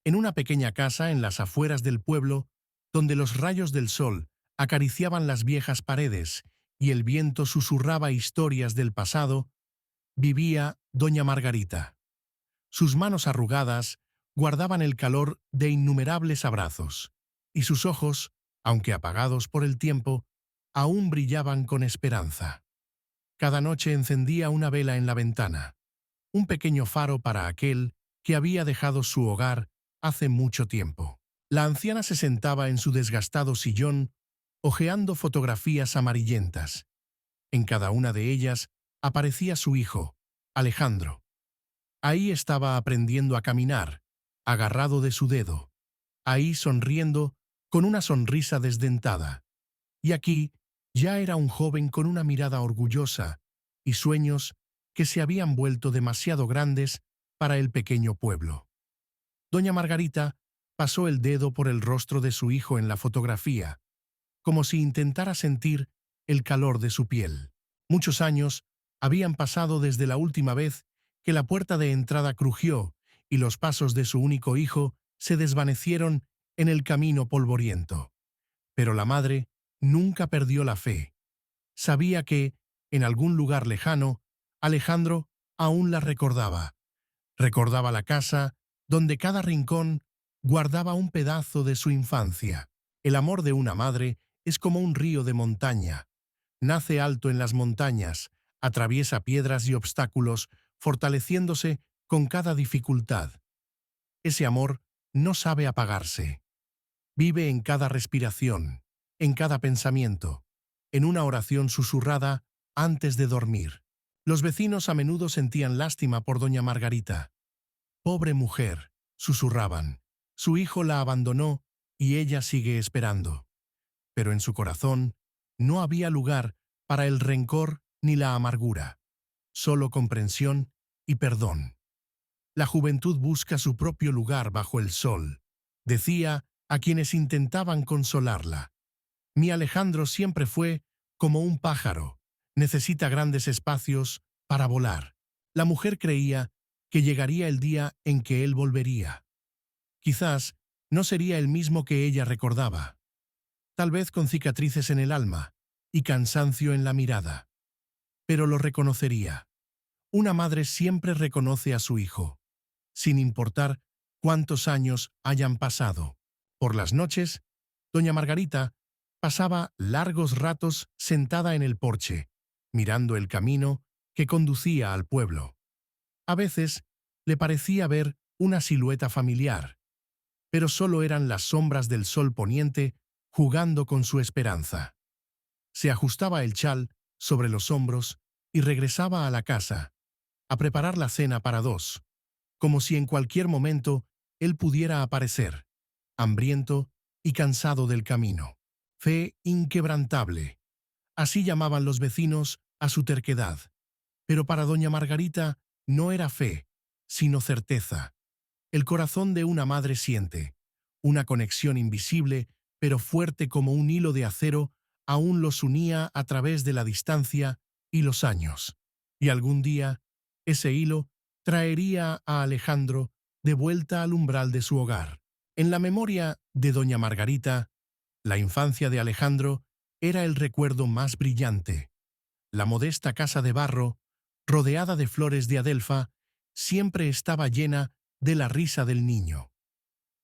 en una pequeña casa en las afueras del pueblo, donde los rayos del sol acariciaban las viejas paredes y el viento susurraba historias del pasado, vivía doña Margarita. Sus manos arrugadas guardaban el calor de innumerables abrazos, y sus ojos, aunque apagados por el tiempo, aún brillaban con esperanza. Cada noche encendía una vela en la ventana, un pequeño faro para aquel que había dejado su hogar hace mucho tiempo. La anciana se sentaba en su desgastado sillón, hojeando fotografías amarillentas. En cada una de ellas aparecía su hijo, Alejandro. Ahí estaba aprendiendo a caminar, agarrado de su dedo. Ahí sonriendo, con una sonrisa desdentada. Y aquí ya era un joven con una mirada orgullosa y sueños que se habían vuelto demasiado grandes para el pequeño pueblo. Doña Margarita pasó el dedo por el rostro de su hijo en la fotografía, como si intentara sentir el calor de su piel. Muchos años habían pasado desde la última vez que la puerta de entrada crujió y los pasos de su único hijo se desvanecieron en el camino polvoriento. Pero la madre nunca perdió la fe. Sabía que, en algún lugar lejano, Alejandro aún la recordaba. Recordaba la casa donde cada rincón guardaba un pedazo de su infancia. El amor de una madre es como un río de montaña. Nace alto en las montañas, atraviesa piedras y obstáculos, fortaleciéndose con cada dificultad. Ese amor no sabe apagarse. Vive en cada respiración, en cada pensamiento, en una oración susurrada antes de dormir. Los vecinos a menudo sentían lástima por doña Margarita. «Pobre mujer», susurraban. «Su hijo la abandonó y ella sigue esperando». Pero en su corazón no había lugar para el rencor ni la amargura, solo comprensión y perdón. «La juventud busca su propio lugar bajo el sol», decía a quienes intentaban consolarla. «Mi Alejandro siempre fue como un pájaro, necesita grandes espacios para volar». La mujer creía que llegaría el día en que él volvería. Quizás no sería el mismo que ella recordaba. Tal vez con cicatrices en el alma y cansancio en la mirada. Pero lo reconocería. Una madre siempre reconoce a su hijo, sin importar cuántos años hayan pasado. Por las noches, doña Margarita pasaba largos ratos sentada en el porche, mirando el camino que conducía al pueblo. A veces le parecía ver una silueta familiar, pero solo eran las sombras del sol poniente jugando con su esperanza. Se ajustaba el chal sobre los hombros y regresaba a la casa, a preparar la cena para dos, como si en cualquier momento él pudiera aparecer, hambriento y cansado del camino. Fe inquebrantable. Así llamaban los vecinos a su terquedad. Pero para doña Margarita no era fe, sino certeza. El corazón de una madre siente, una conexión invisible, pero fuerte como un hilo de acero, aún los unía a través de la distancia y los años. Y algún día, ese hilo traería a Alejandro de vuelta al umbral de su hogar. En la memoria de doña Margarita, la infancia de Alejandro era el recuerdo más brillante. La modesta casa de barro, rodeada de flores de adelfa, siempre estaba llena de la risa del niño.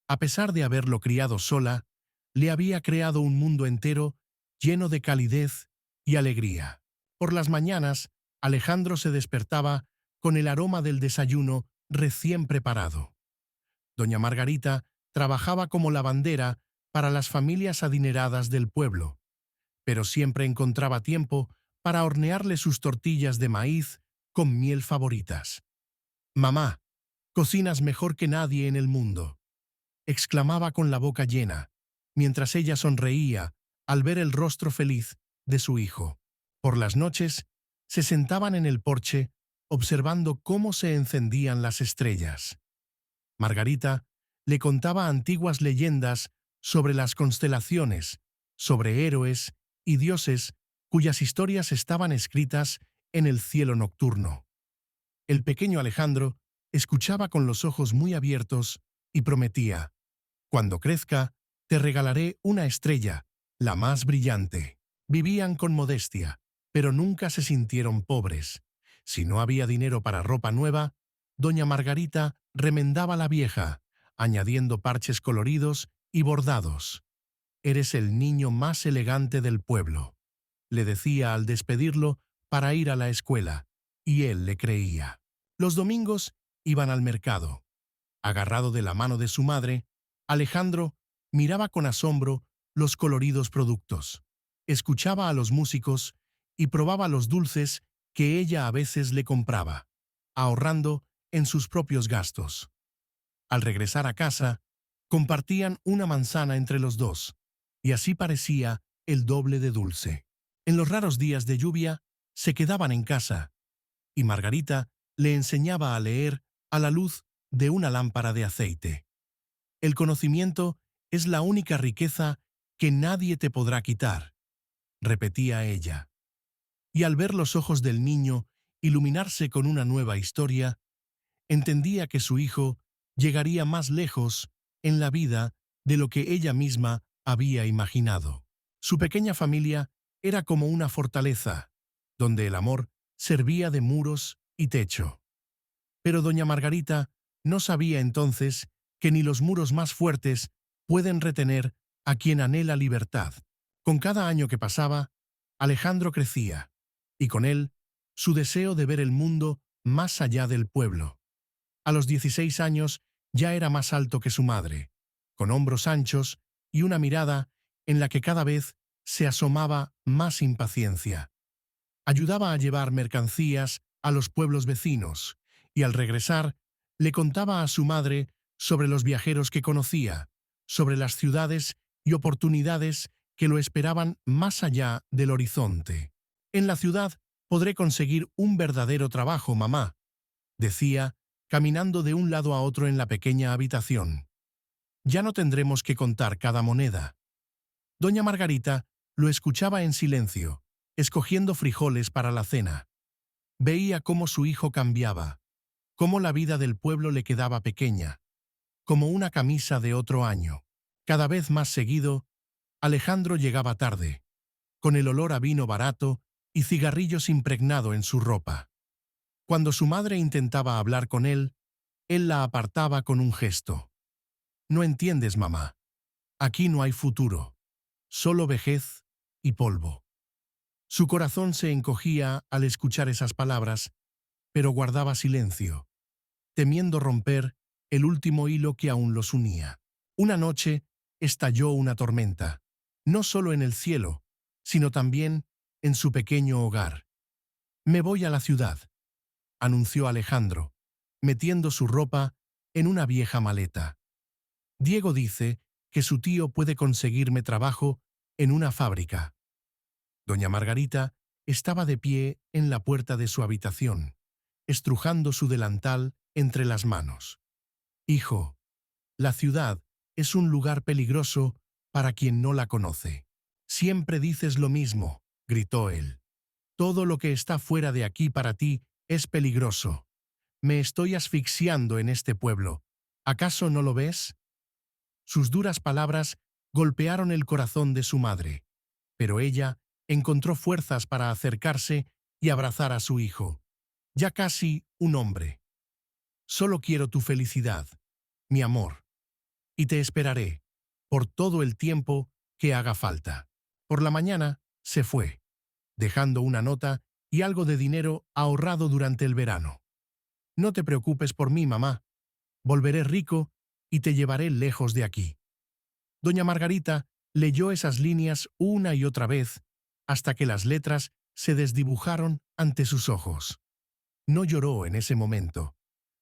A pesar de haberlo criado sola, le había creado un mundo entero lleno de calidez y alegría. Por las mañanas, Alejandro se despertaba con el aroma del desayuno recién preparado. Doña Margarita trabajaba como lavandera para las familias adineradas del pueblo, pero siempre encontraba tiempo para hornearle sus tortillas de maíz con miel favoritas. «Mamá, cocinas mejor que nadie en el mundo», exclamaba con la boca llena, mientras ella sonreía al ver el rostro feliz de su hijo. Por las noches, se sentaban en el porche observando cómo se encendían las estrellas. Margarita le contaba antiguas leyendas sobre las constelaciones, sobre héroes y dioses cuyas historias estaban escritas en el cielo nocturno. El pequeño Alejandro escuchaba con los ojos muy abiertos y prometía: «Cuando crezca, te regalaré una estrella, la más brillante». Vivían con modestia, pero nunca se sintieron pobres. Si no había dinero para ropa nueva, doña Margarita remendaba la vieja, añadiendo parches coloridos y bordados. «Eres el niño más elegante del pueblo», le decía al despedirlo para ir a la escuela, y él le creía. Los domingos iban al mercado. Agarrado de la mano de su madre, Alejandro miraba con asombro los coloridos productos, escuchaba a los músicos y probaba los dulces que ella a veces le compraba, ahorrando en sus propios gastos. Al regresar a casa, compartían una manzana entre los dos, y así parecía el doble de dulce. En los raros días de lluvia, se quedaban en casa, y Margarita le enseñaba a leer a la luz de una lámpara de aceite. «El conocimiento es la única riqueza que nadie te podrá quitar», repetía ella. Y al ver los ojos del niño iluminarse con una nueva historia, entendía que su hijo llegaría más lejos en la vida de lo que ella misma había imaginado. Su pequeña familia era como una fortaleza, donde el amor servía de muros y techo. Pero doña Margarita no sabía entonces que ni los muros más fuertes pueden retener a quien anhela libertad. Con cada año que pasaba, Alejandro crecía, y con él su deseo de ver el mundo más allá del pueblo. A los 16 años ya era más alto que su madre, con hombros anchos y una mirada en la que cada vez se asomaba más impaciencia. Ayudaba a llevar mercancías a los pueblos vecinos, y al regresar le contaba a su madre sobre los viajeros que conocía, sobre las ciudades y oportunidades que lo esperaban más allá del horizonte. «En la ciudad podré conseguir un verdadero trabajo, mamá», decía, caminando de un lado a otro en la pequeña habitación. «Ya no tendremos que contar cada moneda». Doña Margarita lo escuchaba en silencio, escogiendo frijoles para la cena. Veía cómo su hijo cambiaba, cómo la vida del pueblo le quedaba pequeña, como una camisa de otro año. Cada vez más seguido, Alejandro llegaba tarde, con el olor a vino barato y cigarrillos impregnado en su ropa. Cuando su madre intentaba hablar con él la apartaba con un gesto. «No entiendes, mamá. Aquí no hay futuro, solo vejez y polvo». Su corazón se encogía al escuchar esas palabras, pero guardaba silencio, temiendo romper el último hilo que aún los unía. Una noche estalló una tormenta, no solo en el cielo, sino también en su pequeño hogar. «Me voy a la ciudad», anunció Alejandro, metiendo su ropa en una vieja maleta. «Diego dice que su tío puede conseguirme trabajo en una fábrica». Doña Margarita estaba de pie en la puerta de su habitación, estrujando su delantal entre las manos. «Hijo, la ciudad es un lugar peligroso para quien no la conoce». «Siempre dices lo mismo», gritó él. «Todo lo que está fuera de aquí para ti es peligroso. Me estoy asfixiando en este pueblo. ¿Acaso no lo ves?». Sus duras palabras golpearon el corazón de su madre, pero ella encontró fuerzas para acercarse y abrazar a su hijo, ya casi un hombre. «Solo quiero tu felicidad, mi amor, y te esperaré por todo el tiempo que haga falta». Por la mañana se fue, dejando una nota y algo de dinero ahorrado durante el verano. «No te preocupes por mí, mamá. Volveré rico y te llevaré lejos de aquí». Doña Margarita leyó esas líneas una y otra vez hasta que las letras se desdibujaron ante sus ojos. No lloró en ese momento.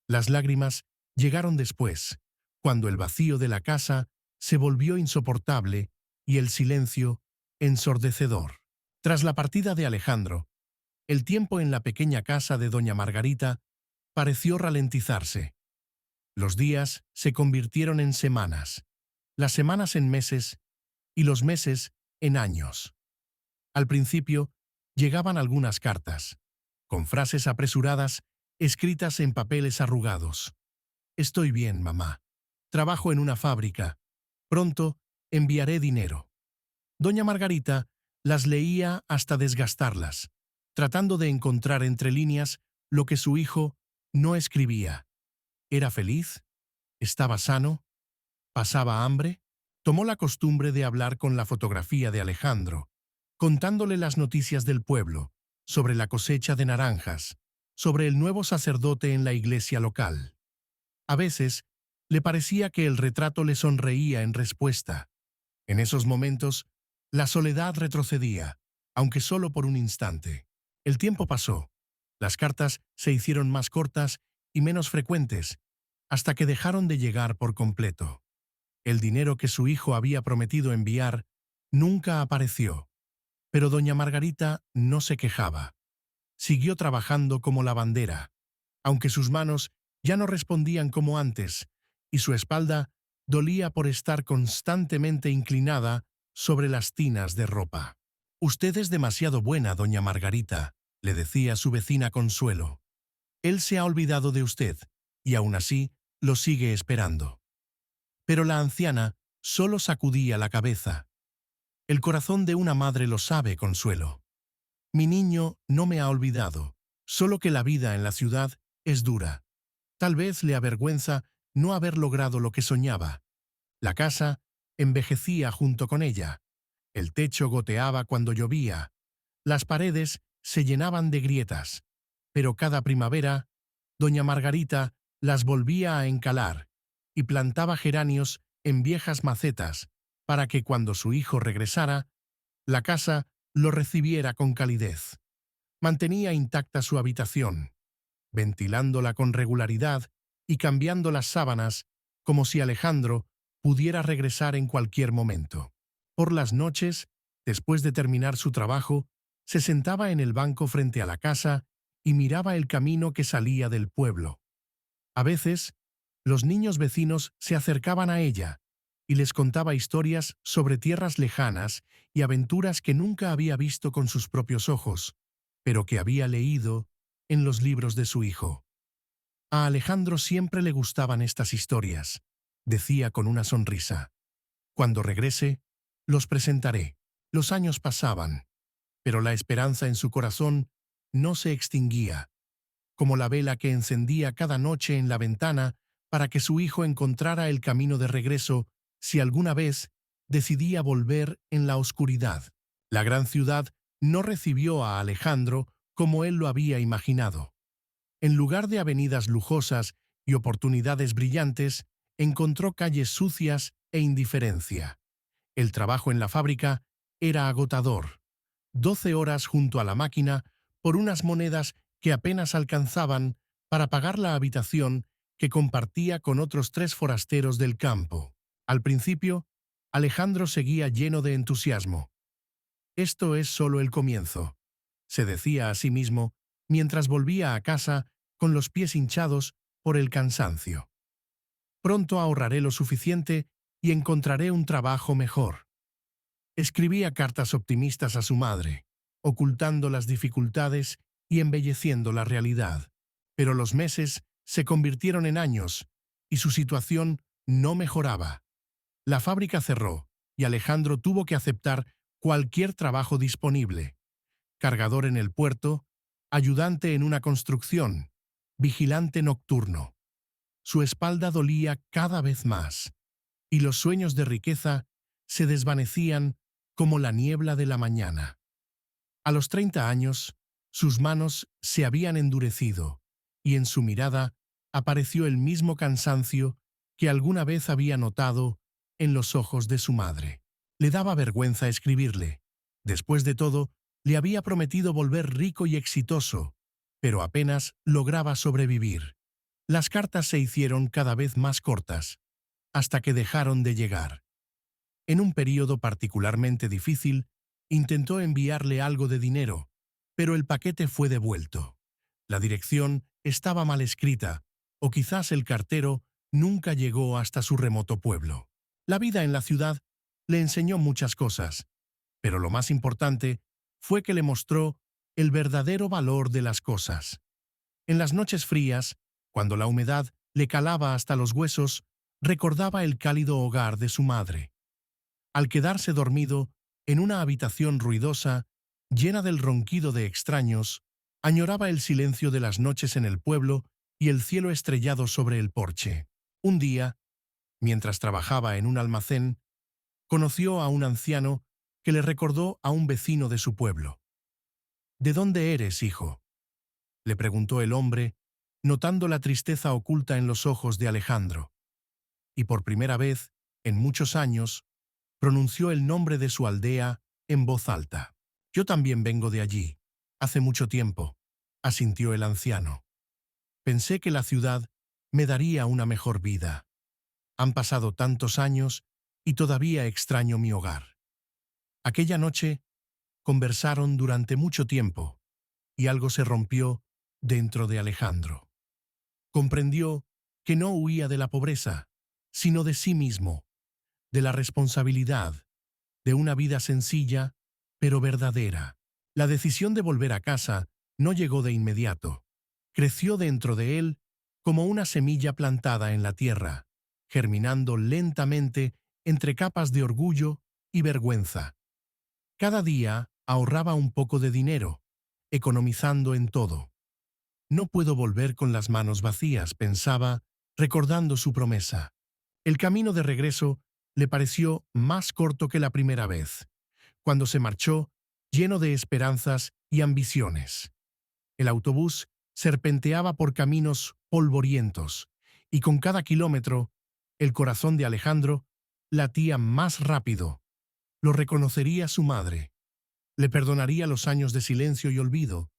Las lágrimas llegaron después, cuando el vacío de la casa se volvió insoportable y el silencio ensordecedor. Tras la partida de Alejandro, el tiempo en la pequeña casa de doña Margarita pareció ralentizarse. Los días se convirtieron en semanas, las semanas en meses y los meses en años. Al principio llegaban algunas cartas, con frases apresuradas escritas en papeles arrugados. «Estoy bien, mamá. trabajo en una fábrica. Pronto enviaré dinero. Doña Margarita las leía hasta desgastarlas, tratando de encontrar entre líneas lo que su hijo no escribía. ¿Era feliz? ¿Estaba sano? ¿Pasaba hambre? Tomó la costumbre de hablar con la fotografía de Alejandro, contándole las noticias del pueblo, sobre la cosecha de naranjas, sobre el nuevo sacerdote en la iglesia local. A veces, le parecía que el retrato le sonreía en respuesta. En esos momentos, la soledad retrocedía, aunque solo por un instante. El tiempo pasó. Las cartas se hicieron más cortas y menos frecuentes, hasta que dejaron de llegar por completo. El dinero que su hijo había prometido enviar nunca apareció, pero doña Margarita no se quejaba. Siguió trabajando como lavandera, aunque sus manos ya no respondían como antes, y su espalda dolía por estar constantemente inclinada sobre las tinas de ropa. «Usted es demasiado buena, doña Margarita», le decía su vecina Consuelo. «Él se ha olvidado de usted, y aún así lo sigue esperando». Pero la anciana solo sacudía la cabeza. «El corazón de una madre lo sabe, Consuelo. Mi niño no me ha olvidado, solo que la vida en la ciudad es dura. Tal vez le avergüenza no haber logrado lo que soñaba. La casa envejecía junto con ella. El techo goteaba cuando llovía. Las paredes se llenaban de grietas. Pero cada primavera, doña Margarita las volvía a encalar y plantaba geranios en viejas macetas para que cuando su hijo regresara, la casa lo recibiera con calidez. Mantenía intacta su habitación, ventilándola con regularidad y cambiando las sábanas como si Alejandro pudiera regresar en cualquier momento. Por las noches, después de terminar su trabajo, se sentaba en el banco frente a la casa y miraba el camino que salía del pueblo. A veces, los niños vecinos se acercaban a ella y les contaba historias sobre tierras lejanas y aventuras que nunca había visto con sus propios ojos, pero que había leído en los libros de su hijo. A Alejandro siempre le gustaban estas historias, decía con una sonrisa. Cuando regrese, los presentaré. Los años pasaban, pero la esperanza en su corazón no se extinguía, como la vela que encendía cada noche en la ventana para que su hijo encontrara el camino de regreso si alguna vez decidía volver en la oscuridad. La gran ciudad no recibió a Alejandro como él lo había imaginado. En lugar de avenidas lujosas y oportunidades brillantes, encontró calles sucias e indiferencia. El trabajo en la fábrica era agotador. 12 horas junto a la máquina por unas monedas que apenas alcanzaban para pagar la habitación que compartía con otros 3 forasteros del campo. Al principio, Alejandro seguía lleno de entusiasmo. «Esto es solo el comienzo», se decía a sí mismo mientras volvía a casa con los pies hinchados por el cansancio. «Pronto ahorraré lo suficiente y encontraré un trabajo mejor». Escribía cartas optimistas a su madre, ocultando las dificultades y embelleciendo la realidad. Pero los meses se convirtieron en años y su situación no mejoraba. La fábrica cerró y Alejandro tuvo que aceptar cualquier trabajo disponible. Cargador en el puerto, ayudante en una construcción, vigilante nocturno. Su espalda dolía cada vez más, y los sueños de riqueza se desvanecían como la niebla de la mañana. A los 30 años, sus manos se habían endurecido, y en su mirada apareció el mismo cansancio que alguna vez había notado en los ojos de su madre. Le daba vergüenza escribirle. Después de todo, le había prometido volver rico y exitoso, pero apenas lograba sobrevivir. Las cartas se hicieron cada vez más cortas, hasta que dejaron de llegar. En un período particularmente difícil, intentó enviarle algo de dinero, pero el paquete fue devuelto. La dirección estaba mal escrita, o quizás el cartero nunca llegó hasta su remoto pueblo. La vida en la ciudad le enseñó muchas cosas, pero lo más importante fue que le mostró el verdadero valor de las cosas. En las noches frías, cuando la humedad le calaba hasta los huesos, recordaba el cálido hogar de su madre. Al quedarse dormido en una habitación ruidosa, llena del ronquido de extraños, añoraba el silencio de las noches en el pueblo y el cielo estrellado sobre el porche. Un día, mientras trabajaba en un almacén, conoció a un anciano que le recordó a un vecino de su pueblo. «¿De dónde eres, hijo?», le preguntó el hombre, notando la tristeza oculta en los ojos de Alejandro. Y por primera vez, en muchos años, pronunció el nombre de su aldea en voz alta. «Yo también vengo de allí, hace mucho tiempo», asintió el anciano. «Pensé que la ciudad me daría una mejor vida. Han pasado tantos años y todavía extraño mi hogar». Aquella noche conversaron durante mucho tiempo y algo se rompió dentro de Alejandro. Comprendió que no huía de la pobreza, sino de sí mismo, de la responsabilidad, de una vida sencilla, pero verdadera. La decisión de volver a casa no llegó de inmediato. Creció dentro de él como una semilla plantada en la tierra, germinando lentamente entre capas de orgullo y vergüenza. Cada día ahorraba un poco de dinero, economizando en todo. «No puedo volver con las manos vacías», pensaba, recordando su promesa. El camino de regreso le pareció más corto que la primera vez, cuando se marchó lleno de esperanzas y ambiciones. El autobús serpenteaba por caminos polvorientos, y con cada kilómetro, el corazón de Alejandro latía más rápido. Lo reconocería su madre, le perdonaría los años de silencio y olvido,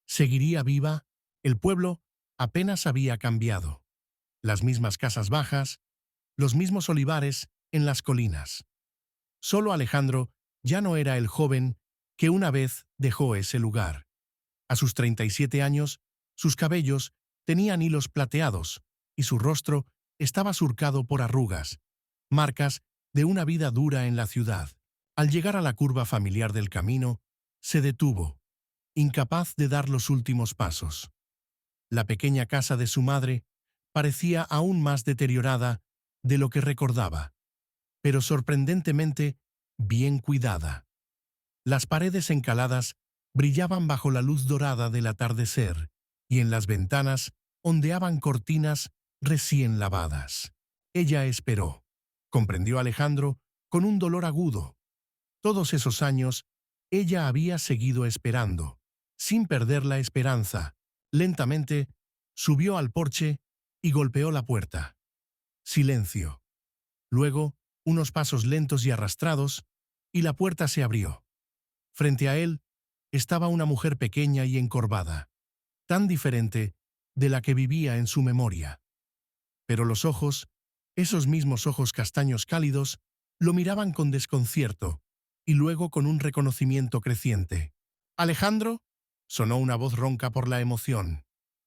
seguiría viva. El pueblo apenas había cambiado. Las mismas casas bajas, los mismos olivares en las colinas. Solo Alejandro ya no era el joven que una vez dejó ese lugar. A sus 37 años, sus cabellos tenían hilos plateados y su rostro estaba surcado por arrugas, marcas de una vida dura en la ciudad. Al llegar a la curva familiar del camino, se detuvo, incapaz de dar los últimos pasos. La pequeña casa de su madre parecía aún más deteriorada de lo que recordaba, pero sorprendentemente bien cuidada. Las paredes encaladas brillaban bajo la luz dorada del atardecer y en las ventanas ondeaban cortinas recién lavadas. Ella esperó, comprendió Alejandro con un dolor agudo. Todos esos años, ella había seguido esperando, sin perder la esperanza. Lentamente, subió al porche y golpeó la puerta. Silencio. Luego, unos pasos lentos y arrastrados, y la puerta se abrió. Frente a él estaba una mujer pequeña y encorvada, tan diferente de la que vivía en su memoria. Pero los ojos, esos mismos ojos castaños cálidos, lo miraban con desconcierto y luego con un reconocimiento creciente. «¿Alejandro?», sonó una voz ronca por la emoción.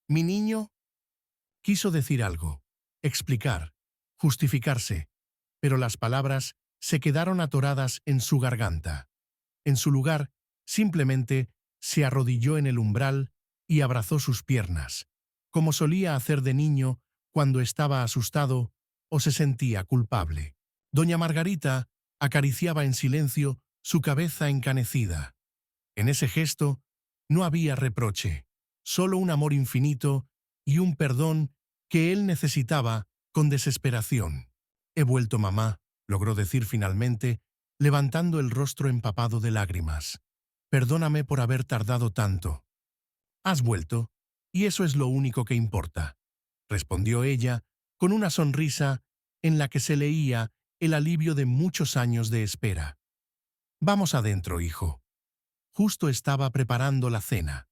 «¿Mi niño?». Quiso decir algo, explicar, justificarse, pero las palabras se quedaron atoradas en su garganta. En su lugar, simplemente se arrodilló en el umbral y abrazó sus piernas, como solía hacer de niño cuando estaba asustado o se sentía culpable. Doña Margarita acariciaba en silencio su cabeza encanecida. En ese gesto no había reproche, solo un amor infinito y un perdón que él necesitaba con desesperación. «He vuelto, mamá», logró decir finalmente, levantando el rostro empapado de lágrimas. «Perdóname por haber tardado tanto». «Has vuelto, y eso es lo único que importa», respondió ella, con una sonrisa en la que se leía el alivio de muchos años de espera. «Vamos adentro, hijo». Justo estaba preparando la cena.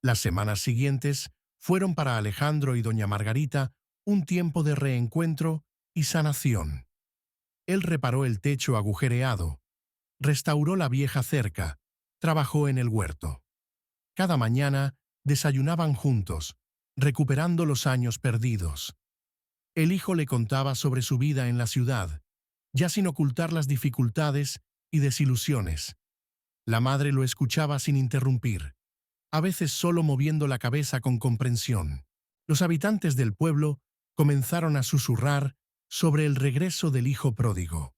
Las semanas siguientes fueron para Alejandro y doña Margarita un tiempo de reencuentro y sanación. Él reparó el techo agujereado, restauró la vieja cerca, trabajó en el huerto. Cada mañana desayunaban juntos, recuperando los años perdidos. El hijo le contaba sobre su vida en la ciudad, ya sin ocultar las dificultades y desilusiones. La madre lo escuchaba sin interrumpir, a veces solo moviendo la cabeza con comprensión. Los habitantes del pueblo comenzaron a susurrar sobre el regreso del hijo pródigo.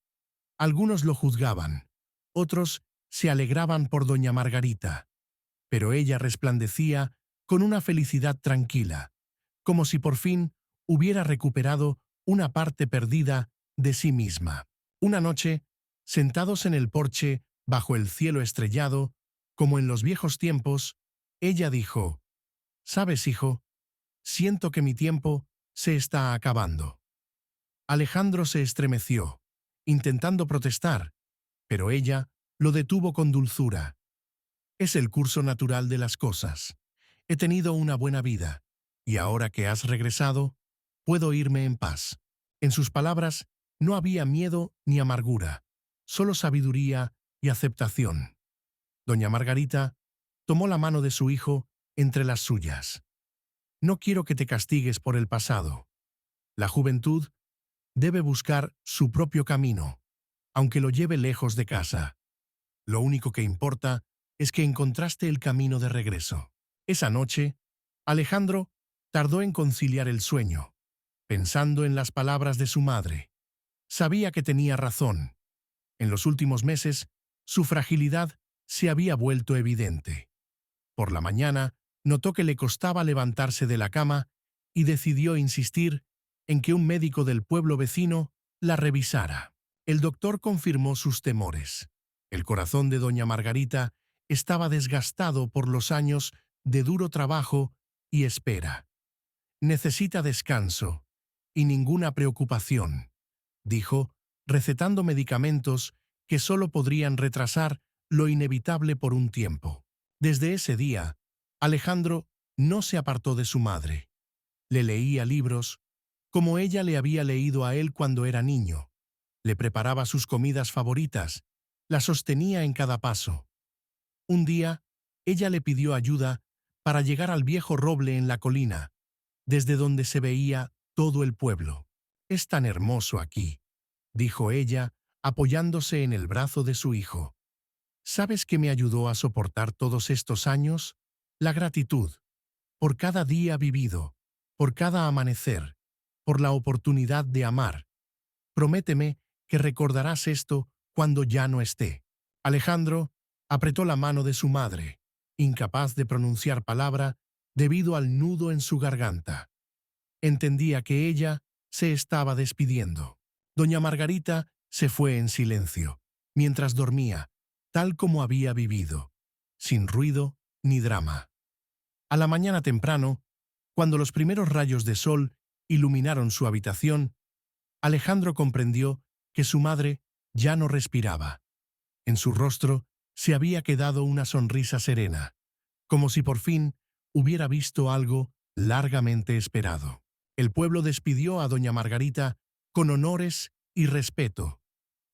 Algunos lo juzgaban, otros se alegraban por doña Margarita, pero ella resplandecía con una felicidad tranquila, como si por fin hubiera recuperado una parte perdida de sí misma. Una noche, sentados en el porche, bajo el cielo estrellado, como en los viejos tiempos, ella dijo: «¿Sabes, hijo? Siento que mi tiempo se está acabando». Alejandro se estremeció, intentando protestar, pero ella lo detuvo con dulzura. «Es el curso natural de las cosas. He tenido una buena vida, y ahora que has regresado, puedo irme en paz». En sus palabras no había miedo ni amargura, solo sabiduría y aceptación. Doña Margarita tomó la mano de su hijo entre las suyas. «No quiero que te castigues por el pasado. La juventud debe buscar su propio camino, aunque lo lleve lejos de casa. Lo único que importa es que encontraste el camino de regreso». Esa noche, Alejandro tardó en conciliar el sueño, pensando en las palabras de su madre. Sabía que tenía razón. En los últimos meses, su fragilidad se había vuelto evidente. Por la mañana, notó que le costaba levantarse de la cama y decidió insistir en que un médico del pueblo vecino la revisara. El doctor confirmó sus temores. El corazón de doña Margarita estaba desgastado por los años de duro trabajo y espera. «Necesita descanso y ninguna preocupación», dijo, recetando medicamentos que solo podrían retrasar lo inevitable por un tiempo. Desde ese día, Alejandro no se apartó de su madre. Le leía libros, como ella le había leído a él cuando era niño. Le preparaba sus comidas favoritas, la sostenía en cada paso. Un día, ella le pidió ayuda para llegar al viejo roble en la colina, desde donde se veía todo el pueblo. «Es tan hermoso aquí», dijo ella, apoyándose en el brazo de su hijo. «¿Sabes qué me ayudó a soportar todos estos años? La gratitud, por cada día vivido, por cada amanecer, por la oportunidad de amar. Prométeme que recordarás esto cuando ya no esté». Alejandro apretó la mano de su madre, incapaz de pronunciar palabra debido al nudo en su garganta. Entendía que ella se estaba despidiendo. Doña Margarita se fue en silencio, mientras dormía, tal como había vivido, sin ruido ni drama. A la mañana temprano, cuando los primeros rayos de sol iluminaron su habitación, Alejandro comprendió que su madre ya no respiraba. En su rostro se había quedado una sonrisa serena, como si por fin hubiera visto algo largamente esperado. El pueblo despidió a doña Margarita con honores y respeto.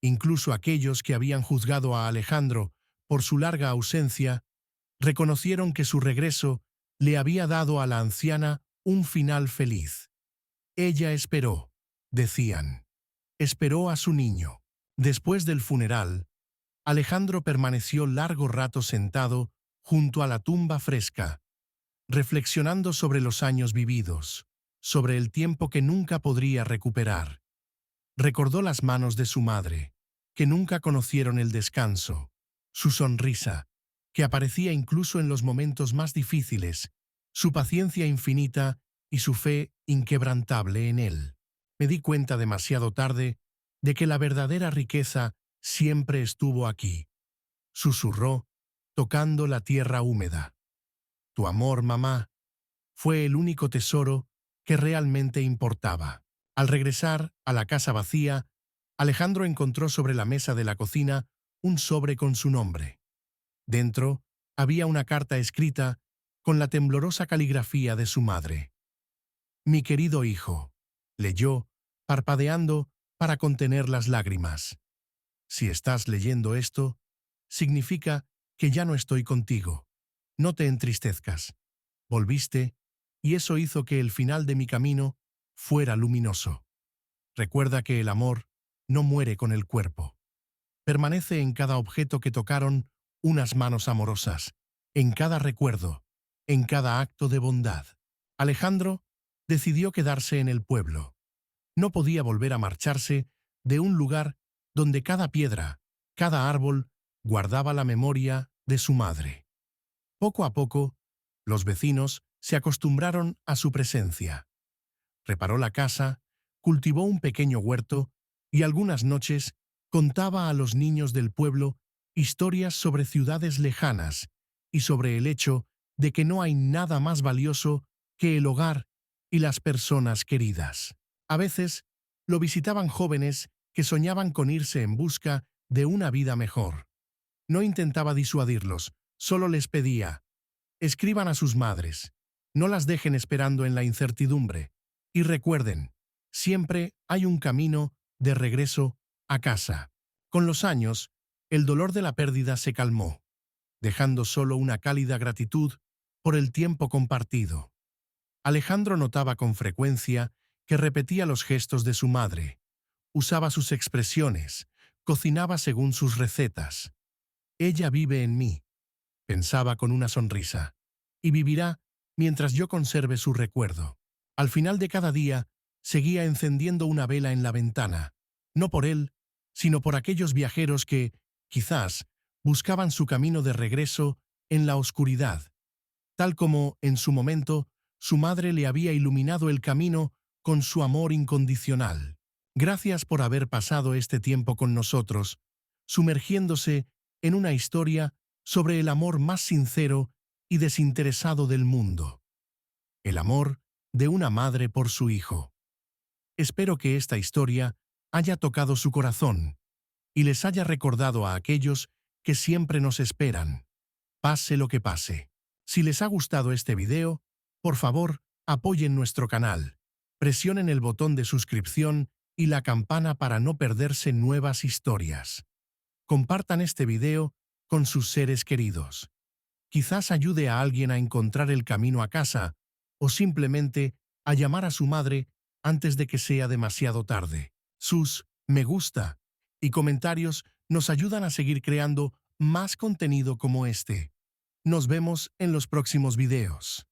Incluso aquellos que habían juzgado a Alejandro por su larga ausencia, reconocieron que su regreso le había dado a la anciana un final feliz. «Ella esperó», decían. Esperó a su niño. Después del funeral, Alejandro permaneció largo rato sentado junto a la tumba fresca, reflexionando sobre los años vividos, sobre el tiempo que nunca podría recuperar. Recordó las manos de su madre, que nunca conocieron el descanso, su sonrisa, que aparecía incluso en los momentos más difíciles, su paciencia infinita y su fe inquebrantable en él. «Me di cuenta demasiado tarde de que la verdadera riqueza siempre estuvo aquí», susurró, tocando la tierra húmeda. «Tu amor, mamá, fue el único tesoro que realmente importaba». Al regresar a la casa vacía, Alejandro encontró sobre la mesa de la cocina un sobre con su nombre. Dentro había una carta escrita con la temblorosa caligrafía de su madre. «Mi querido hijo», leyó, parpadeando para contener las lágrimas. «Si estás leyendo esto, significa que ya no estoy contigo. No te entristezcas. Volviste, y eso hizo que el final de mi camino fuera luminoso. Recuerda que el amor no muere con el cuerpo. Permanece en cada objeto que tocaron unas manos amorosas, en cada recuerdo, en cada acto de bondad». Alejandro decidió quedarse en el pueblo. No podía volver a marcharse de un lugar donde cada piedra, cada árbol, guardaba la memoria de su madre. Poco a poco, los vecinos se acostumbraron a su presencia. Reparó la casa, cultivó un pequeño huerto y algunas noches contaba a los niños del pueblo historias sobre ciudades lejanas y sobre el hecho de que no hay nada más valioso que el hogar y las personas queridas. A veces lo visitaban jóvenes que soñaban con irse en busca de una vida mejor. No intentaba disuadirlos, solo les pedía: escriban a sus madres, no las dejen esperando en la incertidumbre, y recuerden, siempre hay un camino de regreso a casa. Con los años, el dolor de la pérdida se calmó, dejando solo una cálida gratitud por el tiempo compartido. Alejandro notaba con frecuencia que repetía los gestos de su madre, usaba sus expresiones, cocinaba según sus recetas. Ella vive en mí, pensaba con una sonrisa, y vivirá mientras yo conserve su recuerdo. Al final de cada día, seguía encendiendo una vela en la ventana, no por él, sino por aquellos viajeros que, quizás, buscaban su camino de regreso en la oscuridad, tal como, en su momento, su madre le había iluminado el camino con su amor incondicional. Gracias por haber pasado este tiempo con nosotros, sumergiéndose en una historia sobre el amor más sincero y desinteresado del mundo. El amor de una madre por su hijo. Espero que esta historia haya tocado su corazón y les haya recordado a aquellos que siempre nos esperan, pase lo que pase. Si les ha gustado este video, por favor, apoyen nuestro canal, presionen el botón de suscripción y la campana para no perderse nuevas historias. Compartan este video con sus seres queridos. Quizás ayude a alguien a encontrar el camino a casa o simplemente a llamar a su madre antes de que sea demasiado tarde. Sus me gusta y comentarios nos ayudan a seguir creando más contenido como este. Nos vemos en los próximos videos.